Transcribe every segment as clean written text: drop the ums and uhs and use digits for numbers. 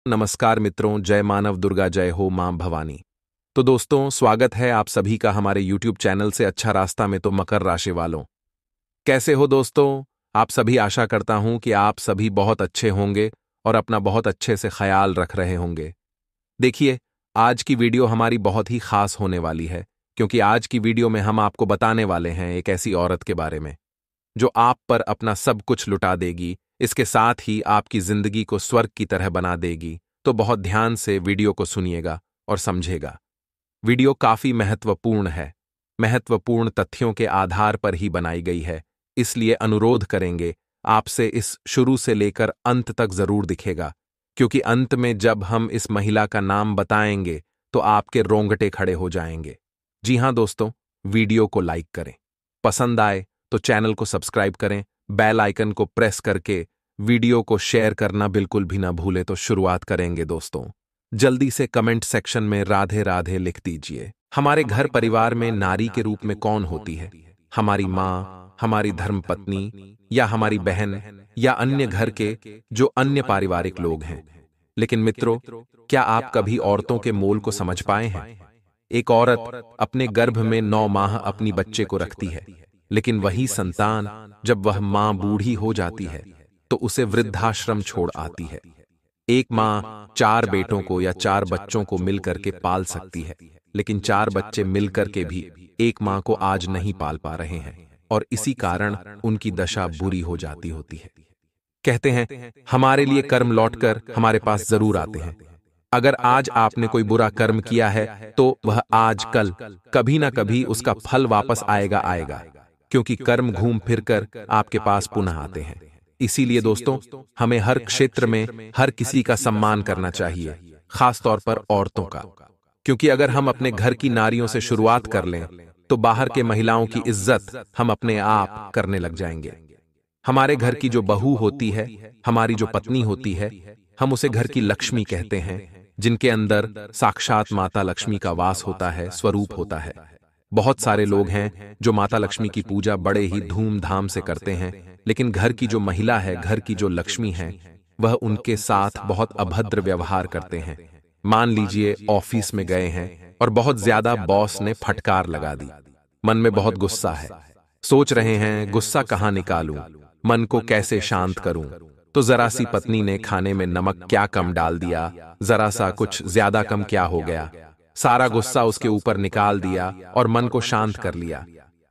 नमस्कार मित्रों, जय मानव दुर्गा, जय हो मां भवानी। तो दोस्तों, स्वागत है आप सभी का हमारे YouTube चैनल से अच्छा रास्ता में। तो मकर राशि वालों, कैसे हो दोस्तों? आप सभी, आशा करता हूं कि आप सभी बहुत अच्छे होंगे और अपना बहुत अच्छे से ख्याल रख रहे होंगे। देखिए, आज की वीडियो हमारी बहुत ही खास होने वाली है, क्योंकि आज की वीडियो में हम आपको बताने वाले हैं एक ऐसी औरत के बारे में जो आप पर अपना सब कुछ लुटा देगी, इसके साथ ही आपकी जिंदगी को स्वर्ग की तरह बना देगी। तो बहुत ध्यान से वीडियो को सुनिएगा और समझेगा। वीडियो काफी महत्वपूर्ण है, महत्वपूर्ण तथ्यों के आधार पर ही बनाई गई है, इसलिए अनुरोध करेंगे आपसे इस शुरू से लेकर अंत तक जरूर दिखेगा, क्योंकि अंत में जब हम इस महिला का नाम बताएंगे तो आपके रोंगटे खड़े हो जाएंगे। जी हां दोस्तों, वीडियो को लाइक करें, पसंद आए तो चैनल को सब्सक्राइब करें, बेल आइकन को प्रेस करके वीडियो को शेयर करना बिल्कुल भी ना भूले। तो शुरुआत करेंगे दोस्तों। जल्दी से कमेंट सेक्शन में राधे राधे लिख दीजिए। हमारे घर परिवार में नारी के रूप में कौन होती है? हमारी माँ, हमारी धर्मपत्नी, या हमारी बहन, या अन्य घर के जो अन्य पारिवारिक लोग हैं। लेकिन मित्रों, क्या आप कभी औरतों के मोल को समझ पाए हैं? एक औरत अपने गर्भ में 9 माह अपनी बच्चे को रखती है, लेकिन वही संतान जब वह मां बूढ़ी हो जाती है तो उसे वृद्धाश्रम छोड़ आती है। एक मां 4 बेटों को या 4 बच्चों को मिलकर के पाल सकती है, लेकिन 4 बच्चे मिलकर के भी एक मां को आज नहीं पाल पा रहे हैं, और इसी कारण उनकी दशा बुरी हो जाती होती है। कहते हैं, हमारे लिए कर्म लौटकर हमारे पास जरूर आते हैं। अगर आज आपने कोई बुरा कर्म किया है तो वह आज कल कभी ना कभी उसका फल वापस आएगा आएगा, क्योंकि कर्म घूम फिरकर आपके पास पुनः आते हैं। इसीलिए दोस्तों, हमें हर क्षेत्र में हर किसी का सम्मान करना चाहिए, खास तौर पर औरतों का, क्योंकि अगर हम अपने घर की नारियों से शुरुआत कर लें तो बाहर के महिलाओं की इज्जत हम अपने आप करने लग जाएंगे। हमारे घर की जो बहू होती है, हमारी जो पत्नी होती है, हम उसे घर की लक्ष्मी कहते हैं, जिनके अंदर साक्षात माता लक्ष्मी का वास होता है, स्वरूप होता है। बहुत सारे लोग हैं जो माता लक्ष्मी की पूजा बड़े ही धूमधाम से करते हैं, लेकिन घर की जो महिला है, घर की जो लक्ष्मी है, वह उनके साथ बहुत अभद्र व्यवहार करते हैं। मान लीजिए ऑफिस में गए हैं और बहुत ज्यादा बॉस ने फटकार लगा दी। मन में बहुत गुस्सा है, सोच रहे हैं गुस्सा कहां निकालूं, मन को कैसे शांत करूं। तो जरा सी पत्नी ने खाने में नमक क्या कम डाल दिया, जरा सा कुछ ज्यादा कम क्या हो गया, सारा गुस्सा उसके ऊपर निकाल दिया और मन को शांत कर लिया।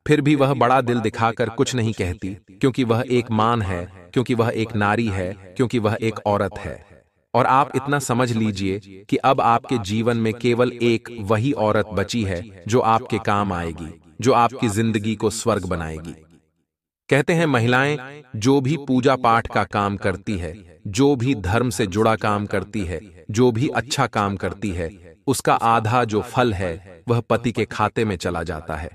फिर भी वह बड़ा दिल दिखाकर कुछ नहीं कहती, क्योंकि वह एक मान है, क्योंकि वह एक नारी है, क्योंकि वह एक औरत है। और आप इतना समझ लीजिए कि अब आपके जीवन में केवल एक वही औरत बची है जो आपके काम आएगी, जो आपकी जिंदगी को स्वर्ग बनाएगी। कहते हैं, महिलाएं जो भी पूजा पाठ का काम करती है, जो भी धर्म से जुड़ा काम करती है, जो भी अच्छा काम करती है, उसका आधा जो फल है वह पति के खाते में चला जाता है।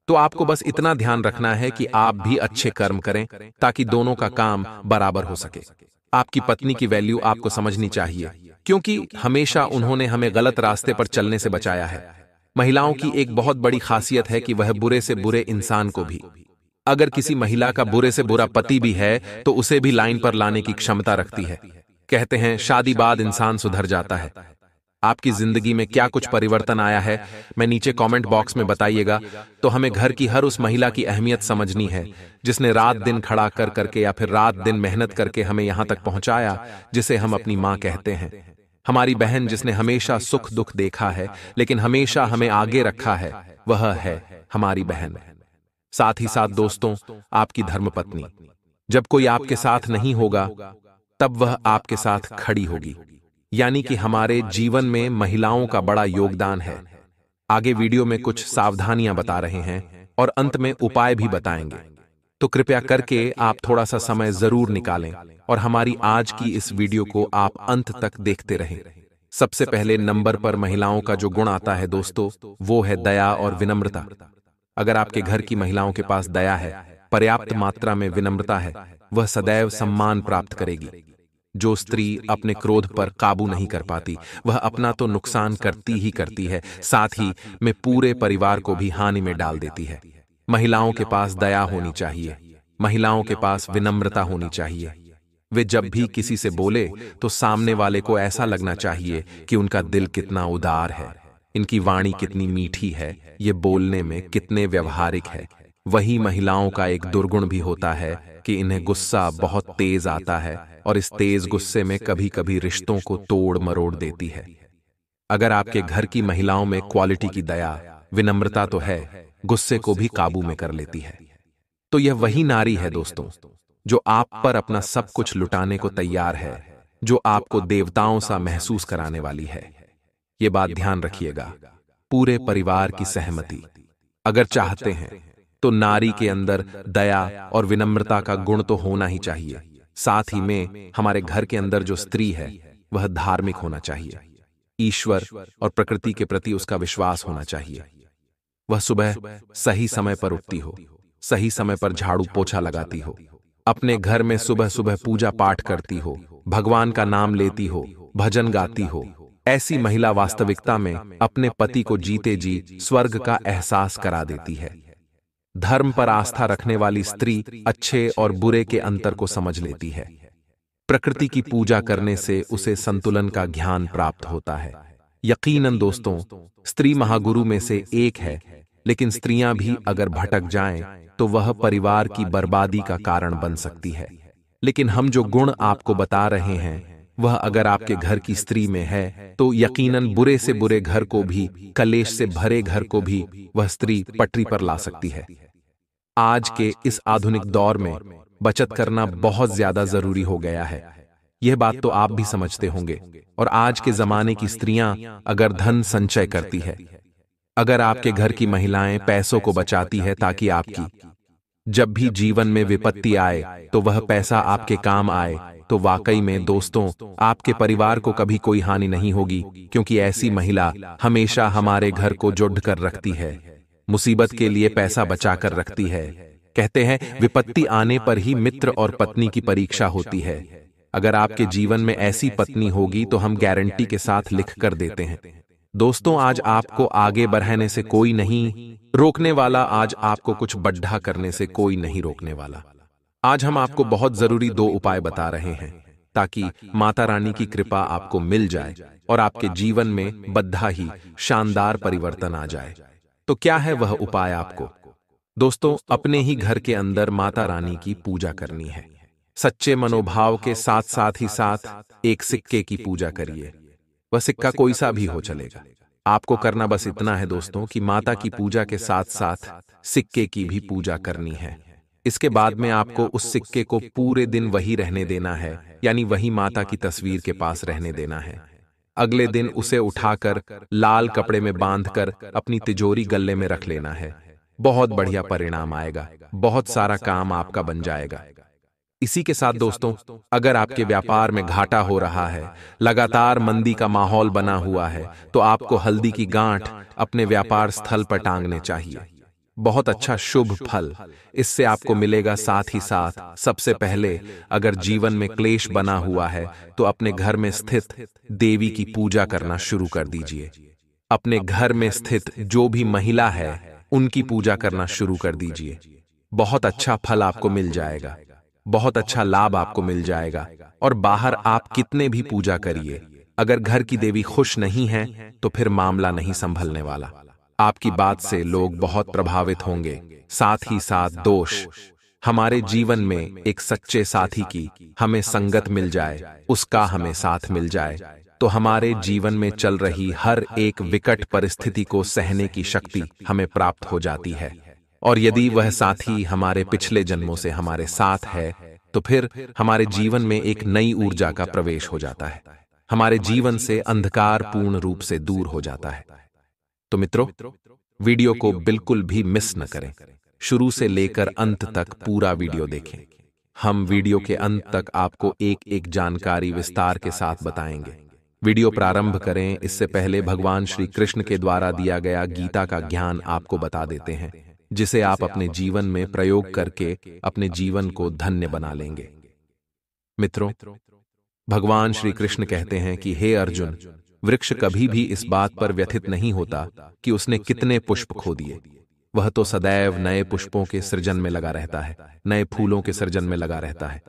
तो आपको बस इतना ध्यान रखना है कि आप भी अच्छे कर्म करें, ताकि दोनों का काम बराबर हो सके। आपकी पत्नी की वैल्यू आपको समझनी चाहिए, क्योंकि हमेशा उन्होंने हमें गलत रास्ते पर चलने से बचाया है। महिलाओं की एक बहुत बड़ी खासियत है कि वह बुरे से बुरे इंसान को भी, अगर किसी महिला का बुरे से बुरा पति भी है तो उसे भी लाइन पर लाने की क्षमता रखती है। कहते हैं, शादी बाद इंसान सुधर जाता है। आपकी जिंदगी में क्या कुछ परिवर्तन आया है, मैं नीचे कमेंट बॉक्स में बताइएगा। तो हमें घर की हर उस महिला की अहमियत समझनी है, जिसने रात दिन खड़ा कर करके या फिर रात दिन मेहनत करके हमें यहां तक पहुंचाया, जिसे हम अपनी मां कहते हैं। हमारी बहन, जिसने हमेशा सुख दुख देखा है लेकिन हमेशा हमें आगे रखा है, वह है हमारी बहन। साथ ही साथ दोस्तों, आपकी धर्मपत्नी, जब कोई आपके साथ नहीं होगा तब वह आपके साथ खड़ी होगी। यानी कि हमारे जीवन में महिलाओं का बड़ा योगदान है। आगे वीडियो में कुछ सावधानियां बता रहे हैं और अंत में उपाय भी बताएंगे। तो कृपया करके आप थोड़ा सा समय जरूर निकालें और हमारी आज की इस वीडियो को आप अंत तक देखते रहें। सबसे पहले नंबर पर महिलाओं का जो गुण आता है दोस्तों, वो है दया और विनम्रता। अगर आपके घर की महिलाओं के पास दया है, पर्याप्त मात्रा में विनम्रता है, वह सदैव सम्मान प्राप्त करेगी। जो स्त्री अपने क्रोध पर काबू नहीं कर पाती, वह अपना तो नुकसान करती ही करती है, साथ ही में पूरे परिवार को भी हानि में डाल देती है। महिलाओं के पास दया होनी चाहिए, महिलाओं के पास विनम्रता होनी चाहिए। वे जब भी किसी से बोले तो सामने वाले को ऐसा लगना चाहिए कि उनका दिल कितना उदार है, इनकी वाणी कितनी मीठी है, ये बोलने में कितने व्यवहारिक है। वही महिलाओं का एक दुर्गुण भी होता है कि इन्हें गुस्सा बहुत तेज आता है और इस तेज गुस्से में कभी कभी रिश्तों को तोड़ मरोड़ देती है। अगर आपके घर की महिलाओं में क्वालिटी की दया, विनम्रता तो है, गुस्से को भी काबू में कर लेती है, तो यह वही नारी है दोस्तों, जो आप पर अपना सब कुछ लुटाने को तैयार है, जो आपको देवताओं सा महसूस कराने वाली है। ये बात ध्यान रखिएगा, पूरे परिवार की सहमति अगर चाहते हैं तो नारी के अंदर दया और विनम्रता का गुण तो होना ही चाहिए। साथ ही में हमारे घर के अंदर जो स्त्री है वह धार्मिक होना चाहिए, ईश्वर और प्रकृति के प्रति उसका विश्वास होना चाहिए। वह सुबह सही समय पर उठती हो, सही समय पर झाड़ू पोछा लगाती हो, अपने घर में सुबह सुबह पूजा पाठ करती हो, भगवान का नाम लेती हो, भजन गाती हो। ऐसी महिला वास्तविकता में अपने पति को जीते जी स्वर्ग का एहसास करा देती है। धर्म पर आस्था रखने वाली स्त्री अच्छे और बुरे के अंतर को समझ लेती है। प्रकृति की पूजा करने से उसे संतुलन का ज्ञान प्राप्त होता है। यकीनन दोस्तों, स्त्री महागुरु में से एक है, लेकिन स्त्रियां भी अगर भटक जाएं तो वह परिवार की बर्बादी का कारण बन सकती है। लेकिन हम जो गुण आपको बता रहे हैं वह अगर आपके घर की स्त्री में है तो यकीनन बुरे से बुरे घर को भी, कलेश से भरे घर को भी वह स्त्री पटरी पर ला सकती है। आज के इस आधुनिक दौर में बचत करना बहुत ज्यादा जरूरी हो गया है। यह बात तो आप भी समझते होंगे। और आज के जमाने की स्त्रियां अगर धन संचय करती है, अगर आपके घर की महिलाएं पैसों को बचाती है ताकि आपकी जब भी जीवन में विपत्ति आए तो वह पैसा आपके काम आए, तो वाकई में दोस्तों आपके परिवार को कभी कोई हानि नहीं होगी, क्योंकि ऐसी महिला हमेशा हमारे घर को जोड़ कर रखती है, मुसीबत के लिए पैसा बचा कर रखती है। कहते हैं विपत्ति आने पर ही मित्र और पत्नी की परीक्षा होती है। अगर आपके जीवन में ऐसी पत्नी होगी तो हम गारंटी के साथ लिख कर देते हैं दोस्तों, आज आपको आगे बढ़ाने से कोई नहीं रोकने वाला, आज आपको कुछ बढ़ा करने से कोई नहीं रोकने वाला। आज हम आपको बहुत जरूरी 2 उपाय बता रहे हैं ताकि माता रानी की कृपा आपको मिल जाए और आपके जीवन में बद्धा ही शानदार परिवर्तन आ जाए। तो क्या है वह उपाय? आपको दोस्तों अपने ही घर के अंदर माता रानी की पूजा करनी है। सच्चे मनोभाव के साथ साथ ही साथ एक सिक्के की पूजा करिए। वह सिक्का कोई सा भी हो चलेगा। आपको करना बस इतना है दोस्तों कि माता की पूजा के साथ साथ सिक्के की भी पूजा करनी है। इसके बाद में आपको उस सिक्के को पूरे दिन वही रहने देना है, यानी वही माता की तस्वीर के पास रहने देना है। अगले दिन उसे उठाकर लाल कपड़े में बांधकर अपनी तिजोरी गल्ले में रख लेना है। बहुत बढ़िया परिणाम आएगा, बहुत सारा काम आपका बन जाएगा। इसी के साथ दोस्तों, अगर आपके व्यापार में घाटा हो रहा है, लगातार मंदी का माहौल बना हुआ है, तो आपको हल्दी की गांठ अपने व्यापार स्थल पर टांगने चाहिए। बहुत अच्छा शुभ फल इससे आपको मिलेगा। साथ ही साथ सबसे पहले अगर जीवन में क्लेश बना हुआ है तो अपने घर में स्थित देवी की पूजा करना शुरू कर दीजिए। अपने घर में स्थित जो भी महिला है उनकी पूजा करना शुरू कर दीजिए। बहुत अच्छा फल आपको मिल जाएगा, बहुत अच्छा लाभ आपको मिल जाएगा। और बाहर आप कितने भी पूजा करिए, अगर घर की देवी खुश नहीं है तो फिर मामला नहीं संभलने वाला। आपकी बात से लोग बहुत प्रभावित होंगे। साथ ही साथ दोष हमारे जीवन में एक सच्चे साथी की हमें संगत मिल जाए, उसका हमें साथ मिल जाए, तो हमारे जीवन में चल रही हर एक विकट परिस्थिति को सहने की शक्ति हमें प्राप्त हो जाती है। और यदि वह साथी हमारे पिछले जन्मों से हमारे साथ है तो फिर हमारे जीवन में एक नई ऊर्जा का प्रवेश हो जाता है, हमारे जीवन से अंधकार पूर्ण रूप से दूर हो जाता है। तो मित्रों, वीडियो को बिल्कुल भी मिस न करें, शुरू से लेकर अंत तक पूरा वीडियो देखें। हम वीडियो के अंत तक आपको एक एक जानकारी विस्तार के साथ बताएंगे। वीडियो प्रारंभ करें इससे पहले भगवान श्री कृष्ण के द्वारा दिया गया गीता का ज्ञान आपको बता देते हैं, जिसे आप अपने जीवन में प्रयोग करके अपने जीवन को धन्य बना लेंगे। मित्रों, भगवान श्री कृष्ण कहते हैं कि हे अर्जुन, वृक्ष कभी भी इस बात पर व्यथित नहीं होता कि उसने कितने पुष्प खो दिए। वह तो सदैव नए पुष्पों के सृजन में लगा रहता है, नए फूलों के सृजन में लगा रहता है।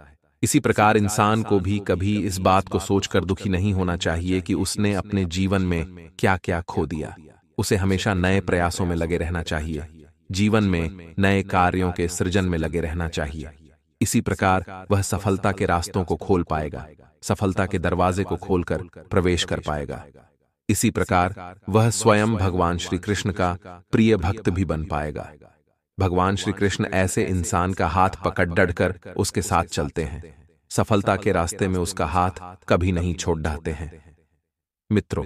इसी प्रकार इंसान को भी कभी इस बात को सोचकर दुखी नहीं होना चाहिए कि उसने अपने जीवन में क्या क्या खो दिया। उसे हमेशा नए प्रयासों में लगे रहना चाहिए, जीवन में नए कार्यों के सृजन में लगे रहना चाहिए। इसी प्रकार वह सफलता के रास्तों को खोल पाएगा, सफलता के दरवाजे को खोलकर प्रवेश कर पाएगा। इसी प्रकार वह स्वयं भगवान श्री कृष्ण का प्रिय भक्त भी बन पाएगा। भगवान श्री कृष्ण ऐसे इंसान का हाथ पकड़ डरकर उसके साथ चलते हैं, सफलता के रास्ते में उसका हाथ कभी नहीं छोड़ डालते हैं। मित्रों,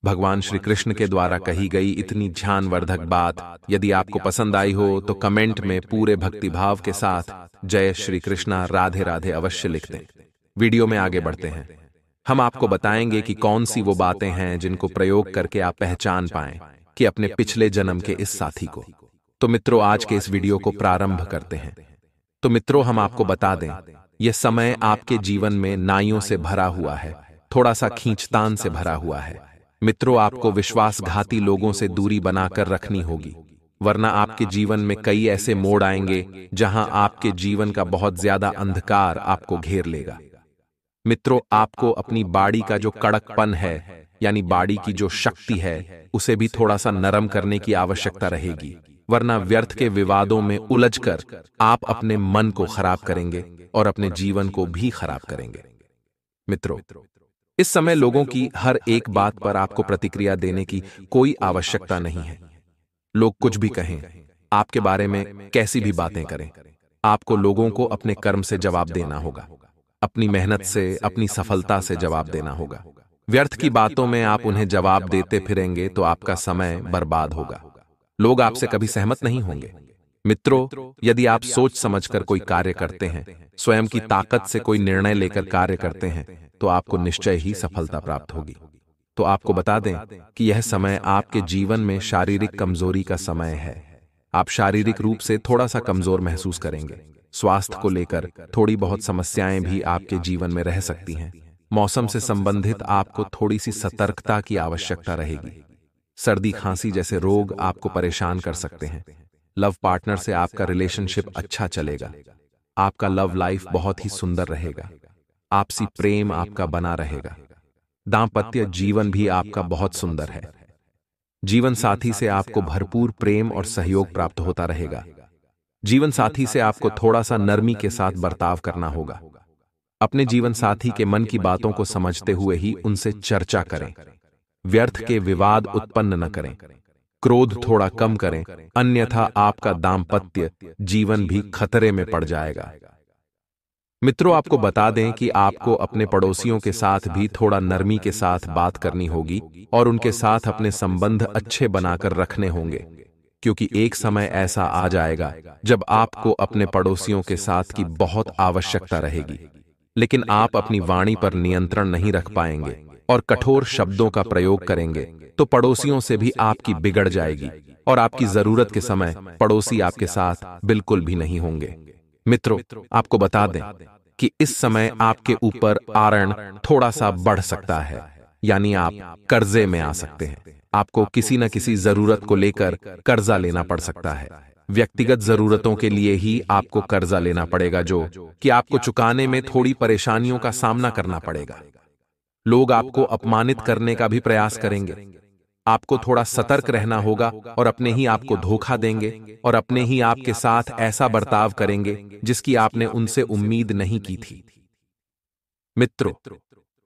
भगवान श्री कृष्ण के द्वारा कही गई इतनी ध्यानवर्धक बात यदि आपको पसंद आई हो तो कमेंट में पूरे भक्तिभाव के साथ जय श्री कृष्णा राधे राधे अवश्य लिख दें। वीडियो में आगे बढ़ते हैं। हम आपको बताएंगे कि कौन सी वो बातें हैं जिनको प्रयोग करके आप पहचान पाएं कि अपने पिछले जन्म के इस साथी को। तो मित्रों, आज के इस वीडियो को प्रारंभ करते हैं। तो मित्रों, हम आपको बता दें, यह समय आपके जीवन में नाइयों से भरा हुआ है, थोड़ा सा खींचतान से भरा हुआ है। मित्रों, आपको विश्वासघाती लोगों से दूरी बनाकर रखनी होगी, वरना आपके जीवन में कई ऐसे मोड़ आएंगे जहां आपके जीवन का बहुत ज्यादा अंधकार आपको घेर लेगा। मित्रों, आपको अपनी बाड़ी का जो कड़कपन है, यानी बाड़ी की जो शक्ति है, उसे भी थोड़ा सा नरम करने की आवश्यकता रहेगी, वरना व्यर्थ के विवादों में उलझकर आप अपने मन को खराब करेंगे और अपने जीवन को भी खराब करेंगे। मित्रों, इस समय लोगों की हर एक बात पर आपको प्रतिक्रिया देने की कोई आवश्यकता नहीं है। लोग कुछ भी कहें, आपके बारे में कैसी भी बातें करें, आपको लोगों को अपने कर्म से जवाब देना होगा, अपनी मेहनत से, अपनी सफलता से जवाब देना होगा। व्यर्थ की बातों में आप उन्हें जवाब देते फिरेंगे तो आपका समय बर्बाद होगा। लोग आपसे कभी सहमत नहीं होंगे। मित्रों, यदि आप सोच समझकर कोई कार्य करते हैं, स्वयं की ताकत से कोई निर्णय लेकर कार्य करते हैं, तो आपको निश्चय ही सफलता प्राप्त होगी। तो आपको बता दें कि यह समय आपके जीवन में शारीरिक कमजोरी का समय है। आप शारीरिक रूप से थोड़ा सा कमजोर महसूस करेंगे। स्वास्थ्य को लेकर थोड़ी बहुत समस्याएं भी आपके जीवन में रह सकती हैं। मौसम से संबंधित आपको थोड़ी सी सतर्कता की आवश्यकता रहेगी। सर्दी खांसी जैसे रोग आपको परेशान कर सकते हैं। लव पार्टनर से आपका रिलेशनशिप अच्छा चलेगा। आपका लव लाइफ बहुत ही सुंदर रहेगा। आपसी प्रेम आपका बना रहेगा। दांपत्य जीवन भी आपका बहुत सुंदर है। जीवन साथी से आपको भरपूर प्रेम और सहयोग प्राप्त होता रहेगा। जीवन साथी से आपको थोड़ा सा नरमी के साथ बर्ताव करना होगा। अपने जीवन साथी के मन की बातों को समझते हुए ही उनसे चर्चा करें। व्यर्थ के विवाद उत्पन्न न करें। क्रोध थोड़ा कम करें, अन्यथा आपका दाम्पत्य जीवन भी खतरे में पड़ जाएगा। मित्रों, आपको बता दें कि आपको अपने पड़ोसियों के साथ भी थोड़ा नरमी के साथ बात करनी होगी और उनके साथ अपने संबंध अच्छे बनाकर रखने होंगे, क्योंकि एक समय ऐसा आ जाएगा जब आपको अपने पड़ोसियों के साथ की बहुत आवश्यकता रहेगी, लेकिन आप अपनी वाणी पर नियंत्रण नहीं रख पाएंगे और कठोर शब्दों का प्रयोग करेंगे तो पड़ोसियों से भी आपकी बिगड़ जाएगी और आपकी जरूरत के समय पड़ोसी आपके साथ बिल्कुल भी नहीं होंगे। मित्रों, आपको बता दें कि इस समय आपके ऊपर आरण थोड़ा सा बढ़ सकता है, यानी आप कर्जे में आ सकते हैं। आपको किसी न किसी जरूरत को लेकर कर्जा लेना पड़ सकता है। व्यक्तिगत जरूरतों के लिए ही आपको कर्जा लेना पड़ेगा, जो कि आपको चुकाने में थोड़ी परेशानियों का सामना करना पड़ेगा। लोग आपको अपमानित करने का भी प्रयास करेंगे। आपको थोड़ा सतर्क रहना होगा और अपने ही आपको धोखा देंगे और अपने ही आपके साथ ऐसा बर्ताव करेंगे जिसकी आपने उनसे उम्मीद नहीं की थी। मित्रों,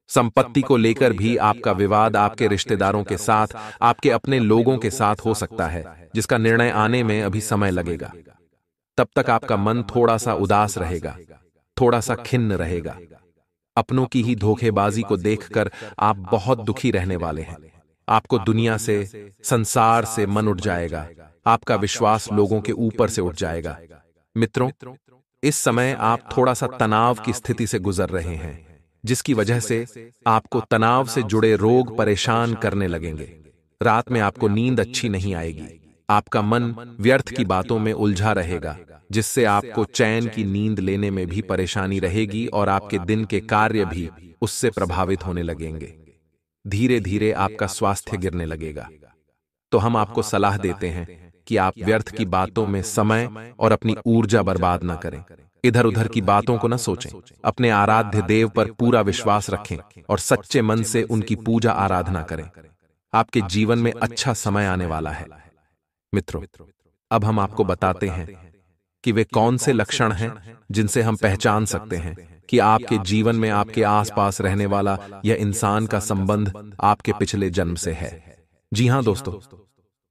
संपत्ति को लेकर भी आपका विवाद आपके रिश्तेदारों के साथ, आपके अपने लोगों के साथ हो सकता है, जिसका निर्णय आने में अभी समय लगेगा। तब तक आपका मन थोड़ा सा उदास रहेगा, थोड़ा सा खिन्न रहेगा। अपनों की ही धोखेबाजी को देखकर आप बहुत दुखी रहने वाले हैं। आपको दुनिया से, संसार से मन उठ जाएगा। आपका विश्वास लोगों के ऊपर से उठ जाएगा। मित्रों, इस समय आप थोड़ा सा तनाव की स्थिति से गुजर रहे हैं, जिसकी वजह से आपको तनाव से जुड़े रोग परेशान करने लगेंगे। रात में आपको नींद अच्छी नहीं आएगी। आपका मन व्यर्थ की बातों में उलझा रहेगा, जिससे आपको चैन की नींद लेने में भी परेशानी रहेगी और आपके दिन के कार्य भी उससे प्रभावित होने लगेंगे। धीरे धीरे आपका स्वास्थ्य गिरने लगेगा। तो हम आपको सलाह देते हैं कि आप व्यर्थ की बातों में समय और अपनी ऊर्जा बर्बाद न करें। इधर उधर की बातों को न सोचें, अपने आराध्य देव पर पूरा विश्वास रखें और सच्चे मन से उनकी पूजा आराधना करें। आपके जीवन में अच्छा समय आने वाला है। मित्रों, अब हम आपको बताते हैं कि वे कौन से लक्षण हैं जिनसे हम पहचान सकते हैं कि आपके जीवन में आपके आसपास रहने वाला यह इंसान का संबंध आपके पिछले जन्म से है। जी हां दोस्तों,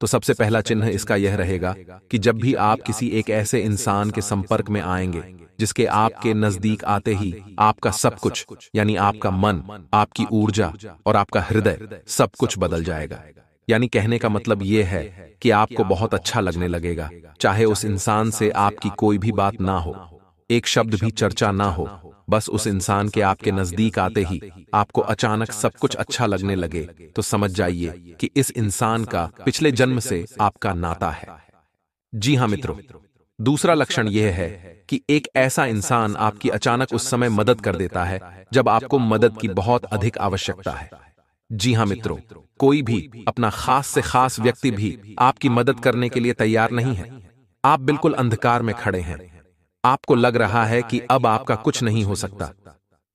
तो सबसे पहला चिन्ह इसका यह रहेगा कि जब भी आप किसी एक ऐसे इंसान के संपर्क में आएंगे जिसके आपके नजदीक आते ही आपका सब कुछ, यानी आपका मन, आपकी ऊर्जा और आपका हृदय सब कुछ बदल जाएगा। यानी कहने का मतलब यह है कि आपको बहुत अच्छा लगने लगेगा, चाहे उस इंसान से आपकी कोई भी बात ना हो, एक शब्द भी चर्चा ना हो, बस उस इंसान के आपके नजदीक आते ही आपको अचानक सब कुछ अच्छा लगने लगे, तो समझ जाइए कि इस इंसान का पिछले जन्म से आपका नाता है। जी हां मित्रों, दूसरा लक्षण यह है कि एक ऐसा इंसान आपकी अचानक उस समय मदद कर देता है जब आपको मदद की बहुत अधिक आवश्यकता है। जी हां मित्रों, कोई भी अपना खास से खास व्यक्ति भी आपकी मदद करने के लिए तैयार नहीं है। आप बिल्कुल अंधकार में खड़े हैं, आपको लग रहा है कि अब आपका कुछ नहीं हो सकता,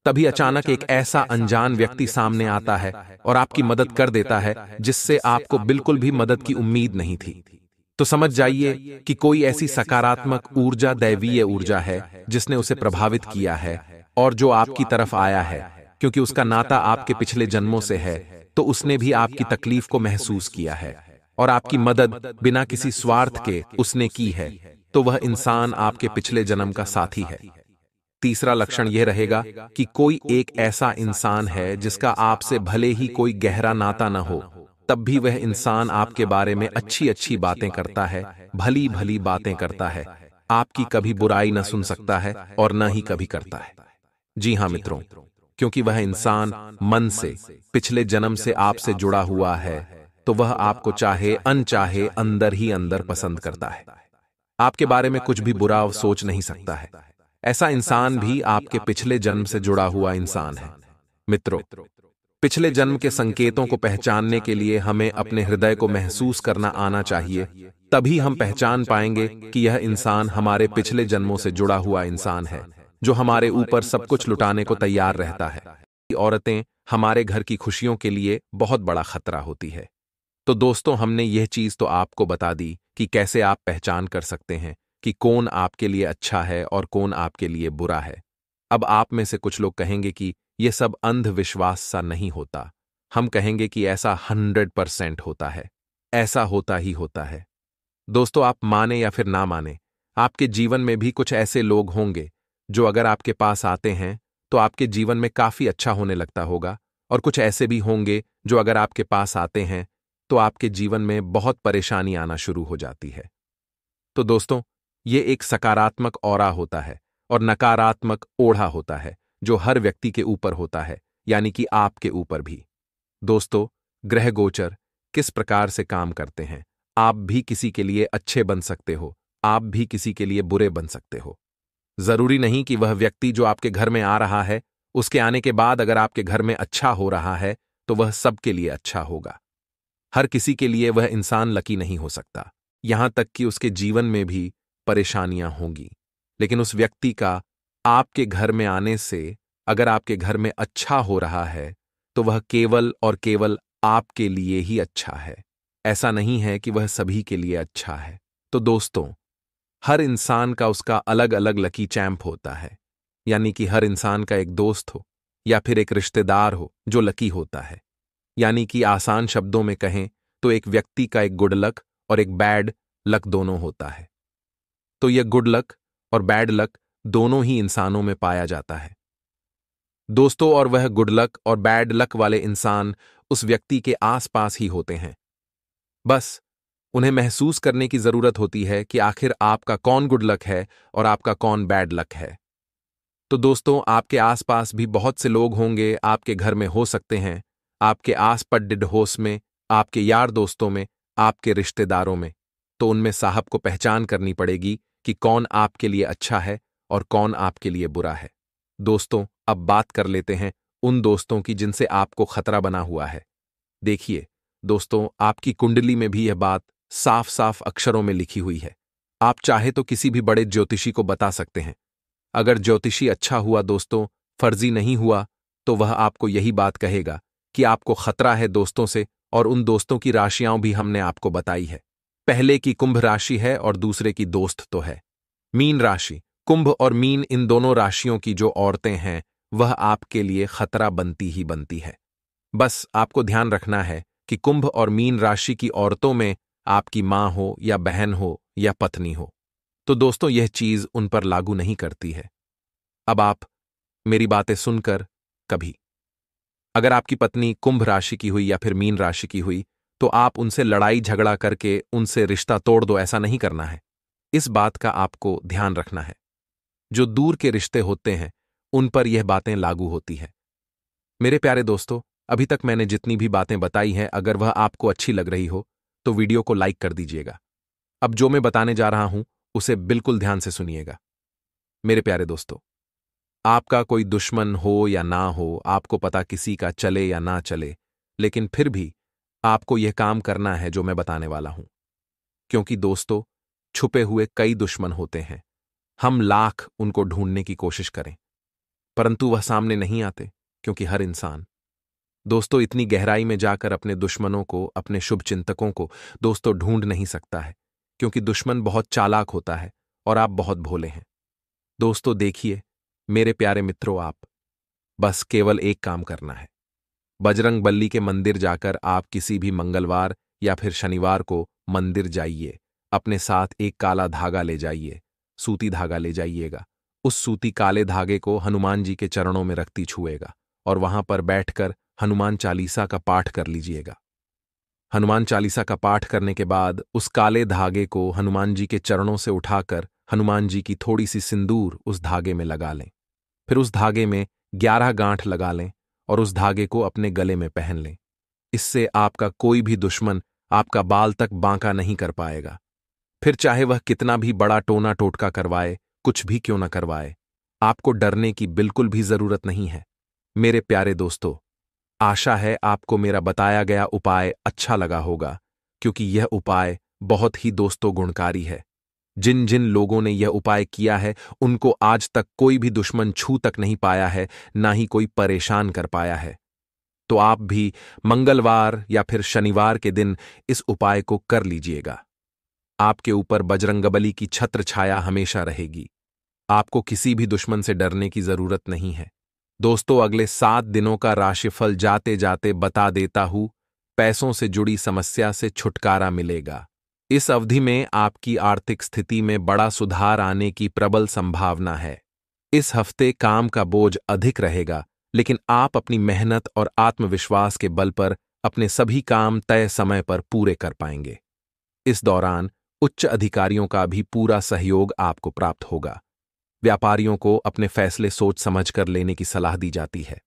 तभी अचानक एक ऐसा अनजान व्यक्ति सामने आता है और आपकी मदद कर देता है जिससे आपको बिल्कुल भी मदद की उम्मीद नहीं थी। तो समझ जाइए कि कोई ऐसी सकारात्मक ऊर्जा, दैवीय ऊर्जा है जिसने उसे प्रभावित किया है और जो आपकी तरफ आया है, क्योंकि उसका नाता आपके पिछले जन्मों से है, तो उसने भी आपकी तकलीफ को महसूस किया है और आपकी मदद बिना किसी स्वार्थ के उसने की है, तो वह इंसान आपके पिछले जन्म का साथी है। तीसरा लक्षण यह रहेगा कि कोई एक ऐसा इंसान है जिसका आपसे भले ही कोई गहरा नाता न हो, तब भी वह इंसान आपके बारे में अच्छी अच्छी बातें करता है, भली भली बातें करता है, आपकी कभी बुराई न सुन सकता है और न ही कभी करता है। जी हां मित्रों, क्योंकि वह इंसान मन से, पिछले जन्म से आपसे जुड़ा हुआ है, तो वह आपको चाहे अनचाहे अंदर ही अंदर पसंद करता है, आपके बारे में कुछ भी बुरा सोच नहीं सकता है। ऐसा इंसान भी आपके पिछले जन्म से जुड़ा हुआ इंसान है। मित्रों, पिछले जन्म के संकेतों को पहचानने के लिए हमें अपने हृदय को महसूस करना आना चाहिए, तभी हम पहचान पाएंगे कि यह इंसान हमारे पिछले जन्मों से जुड़ा हुआ इंसान है, जो हमारे ऊपर सब कुछ लुटाने को तैयार रहता है। औरतें हमारे घर की खुशियों के लिए बहुत बड़ा खतरा होती है। तो दोस्तों, हमने यह चीज तो आपको बता दी कि कैसे आप पहचान कर सकते हैं कि कौन आपके लिए अच्छा है और कौन आपके लिए बुरा है। अब आप में से कुछ लोग कहेंगे कि यह सब अंधविश्वास सा नहीं होता। हम कहेंगे कि ऐसा 100% होता है, ऐसा होता ही होता है। दोस्तों, आप माने या फिर ना माने, आपके जीवन में भी कुछ ऐसे लोग होंगे जो अगर आपके पास आते हैं तो आपके जीवन में काफी अच्छा होने लगता होगा, और कुछ ऐसे भी होंगे जो अगर आपके पास आते हैं तो आपके जीवन में बहुत परेशानी आना शुरू हो जाती है। तो दोस्तों, ये एक सकारात्मक ऑरा होता है और नकारात्मक ओढ़ा होता है जो हर व्यक्ति के ऊपर होता है, यानी कि आपके ऊपर भी। दोस्तों, ग्रह गोचर किस प्रकार से काम करते हैं, आप भी किसी के लिए अच्छे बन सकते हो, आप भी किसी के लिए बुरे बन सकते हो। जरूरी नहीं कि वह व्यक्ति जो आपके घर में आ रहा है, उसके आने के बाद अगर आपके घर में अच्छा हो रहा है तो वह सबके लिए अच्छा होगा। हर किसी के लिए वह इंसान लकी नहीं हो सकता, यहां तक कि उसके जीवन में भी परेशानियां होंगी, लेकिन उस व्यक्ति का आपके घर में आने से अगर आपके घर में अच्छा हो रहा है तो वह केवल और केवल आपके लिए ही अच्छा है, ऐसा नहीं है कि वह सभी के लिए अच्छा है। तो दोस्तों, हर इंसान का उसका अलग अलग लकी चैंप होता है, यानी कि हर इंसान का एक दोस्त हो या फिर एक रिश्तेदार हो जो लकी होता है। यानी कि आसान शब्दों में कहें तो एक व्यक्ति का एक गुड लक और एक बैड लक दोनों होता है। तो यह गुड लक और बैड लक दोनों ही इंसानों में पाया जाता है दोस्तों, और वह गुड लक और बैड लक वाले इंसान उस व्यक्ति के आसपास ही होते हैं। बस उन्हें महसूस करने की जरूरत होती है कि आखिर आपका कौन गुड लक है और आपका कौन बैड लक है। तो दोस्तों, आपके आसपास भी बहुत से लोग होंगे, आपके घर में हो सकते हैं, आपके आस पड़ोस में, आपके यार दोस्तों में, आपके रिश्तेदारों में। तो उनमें साहब को पहचान करनी पड़ेगी कि कौन आपके लिए अच्छा है और कौन आपके लिए बुरा है। दोस्तों, अब बात कर लेते हैं उन दोस्तों की जिनसे आपको खतरा बना हुआ है। देखिए दोस्तों, आपकी कुंडली में भी यह बात साफ साफ अक्षरों में लिखी हुई है। आप चाहे तो किसी भी बड़े ज्योतिषी को बता सकते हैं। अगर ज्योतिषी अच्छा हुआ दोस्तों, फर्जी नहीं हुआ, तो वह आपको यही बात कहेगा कि आपको खतरा है दोस्तों से, और उन दोस्तों की राशियां भी हमने आपको बताई है। पहले की कुंभ राशि है और दूसरे की दोस्त तो है मीन राशि। कुंभ और मीन इन दोनों राशियों की जो औरतें हैं वह आपके लिए खतरा बनती ही बनती है। बस आपको ध्यान रखना है कि कुंभ और मीन राशि की औरतों में आपकी मां हो या बहन हो या पत्नी हो, तो दोस्तों यह चीज उन पर लागू नहीं करती है। अब आप मेरी बातें सुनकर कभी अगर आपकी पत्नी कुंभ राशि की हुई या फिर मीन राशि की हुई, तो आप उनसे लड़ाई झगड़ा करके उनसे रिश्ता तोड़ दो, ऐसा नहीं करना है। इस बात का आपको ध्यान रखना है। जो दूर के रिश्ते होते हैं उन पर यह बातें लागू होती है। मेरे प्यारे दोस्तों, अभी तक मैंने जितनी भी बातें बताई हैं, अगर वह आपको अच्छी लग रही हो तो वीडियो को लाइक कर दीजिएगा। अब जो मैं बताने जा रहा हूं उसे बिल्कुल ध्यान से सुनिएगा। मेरे प्यारे दोस्तों, आपका कोई दुश्मन हो या ना हो, आपको पता किसी का चले या ना चले, लेकिन फिर भी आपको यह काम करना है जो मैं बताने वाला हूं। क्योंकि दोस्तों, छुपे हुए कई दुश्मन होते हैं। हम लाख उनको ढूंढने की कोशिश करें, परंतु वह सामने नहीं आते, क्योंकि हर इंसान दोस्तों इतनी गहराई में जाकर अपने दुश्मनों को, अपने शुभचिंतकों को दोस्तों ढूंढ नहीं सकता है, क्योंकि दुश्मन बहुत चालाक होता है और आप बहुत भोले हैं। दोस्तों देखिए मेरे प्यारे मित्रों, आप बस केवल एक काम करना है। बजरंग बली के मंदिर जाकर आप किसी भी मंगलवार या फिर शनिवार को मंदिर जाइए। अपने साथ एक काला धागा ले जाइए, सूती धागा ले जाइएगा। उस सूती काले धागे को हनुमान जी के चरणों में रखती छुएगा और वहां पर बैठकर हनुमान चालीसा का पाठ कर लीजिएगा। हनुमान चालीसा का पाठ करने के बाद उस काले धागे को हनुमान जी के चरणों से उठाकर हनुमान जी की थोड़ी सी सिंदूर उस धागे में लगा लें। फिर उस धागे में 11 गांठ लगा लें और उस धागे को अपने गले में पहन लें। इससे आपका कोई भी दुश्मन आपका बाल तक बांका नहीं कर पाएगा। फिर चाहे वह कितना भी बड़ा टोना टोटका करवाए, कुछ भी क्यों न करवाए, आपको डरने की बिल्कुल भी जरूरत नहीं है। मेरे प्यारे दोस्तों, आशा है आपको मेरा बताया गया उपाय अच्छा लगा होगा, क्योंकि यह उपाय बहुत ही दोस्तों गुणकारी है। जिन जिन लोगों ने यह उपाय किया है उनको आज तक कोई भी दुश्मन छू तक नहीं पाया है, ना ही कोई परेशान कर पाया है। तो आप भी मंगलवार या फिर शनिवार के दिन इस उपाय को कर लीजिएगा। आपके ऊपर बजरंगबली की छत्र छाया हमेशा रहेगी। आपको किसी भी दुश्मन से डरने की जरूरत नहीं है। दोस्तों अगले 7 दिनों का राशिफल जाते जाते बता देता हूं। पैसों से जुड़ी समस्या से छुटकारा मिलेगा। इस अवधि में आपकी आर्थिक स्थिति में बड़ा सुधार आने की प्रबल संभावना है। इस हफ्ते काम का बोझ अधिक रहेगा, लेकिन आप अपनी मेहनत और आत्मविश्वास के बल पर अपने सभी काम तय समय पर पूरे कर पाएंगे। इस दौरान उच्च अधिकारियों का भी पूरा सहयोग आपको प्राप्त होगा। व्यापारियों को अपने फैसले सोच समझ कर लेने की सलाह दी जाती है।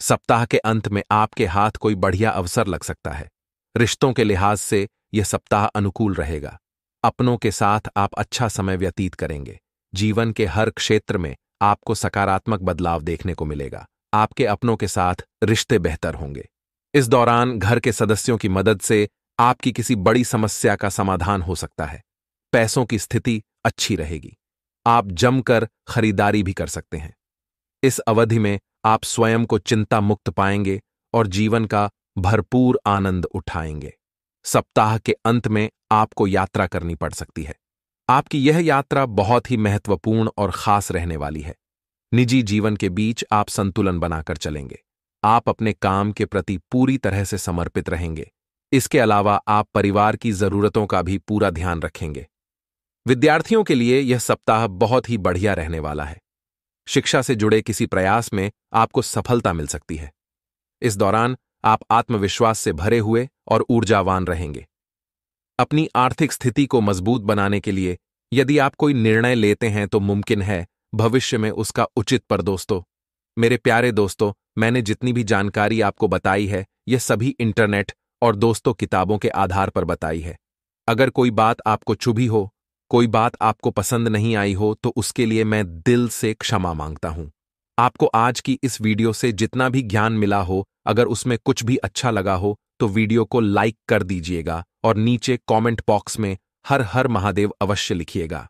सप्ताह के अंत में आपके हाथ कोई बढ़िया अवसर लग सकता है। रिश्तों के लिहाज से यह सप्ताह अनुकूल रहेगा। अपनों के साथ आप अच्छा समय व्यतीत करेंगे। जीवन के हर क्षेत्र में आपको सकारात्मक बदलाव देखने को मिलेगा। आपके अपनों के साथ रिश्ते बेहतर होंगे। इस दौरान घर के सदस्यों की मदद से आपकी किसी बड़ी समस्या का समाधान हो सकता है। पैसों की स्थिति अच्छी रहेगी। आप जमकर खरीदारी भी कर सकते हैं। इस अवधि में आप स्वयं को चिंता मुक्त पाएंगे और जीवन का भरपूर आनंद उठाएंगे। सप्ताह के अंत में आपको यात्रा करनी पड़ सकती है। आपकी यह यात्रा बहुत ही महत्वपूर्ण और खास रहने वाली है। निजी जीवन के बीच आप संतुलन बनाकर चलेंगे। आप अपने काम के प्रति पूरी तरह से समर्पित रहेंगे। इसके अलावा आप परिवार की जरूरतों का भी पूरा ध्यान रखेंगे। विद्यार्थियों के लिए यह सप्ताह बहुत ही बढ़िया रहने वाला है। शिक्षा से जुड़े किसी प्रयास में आपको सफलता मिल सकती है। इस दौरान आप आत्मविश्वास से भरे हुए और ऊर्जावान रहेंगे। अपनी आर्थिक स्थिति को मजबूत बनाने के लिए यदि आप कोई निर्णय लेते हैं तो मुमकिन है भविष्य में उसका उचित पर दोस्तों। मेरे प्यारे दोस्तों, मैंने जितनी भी जानकारी आपको बताई है यह सभी इंटरनेट और दोस्तों किताबों के आधार पर बताई है। अगर कोई बात आपको चुभी हो, कोई बात आपको पसंद नहीं आई हो, तो उसके लिए मैं दिल से क्षमा मांगता हूं। आपको आज की इस वीडियो से जितना भी ज्ञान मिला हो, अगर उसमें कुछ भी अच्छा लगा हो तो वीडियो को लाइक कर दीजिएगा और नीचे कमेंट बॉक्स में हर हर महादेव अवश्य लिखिएगा।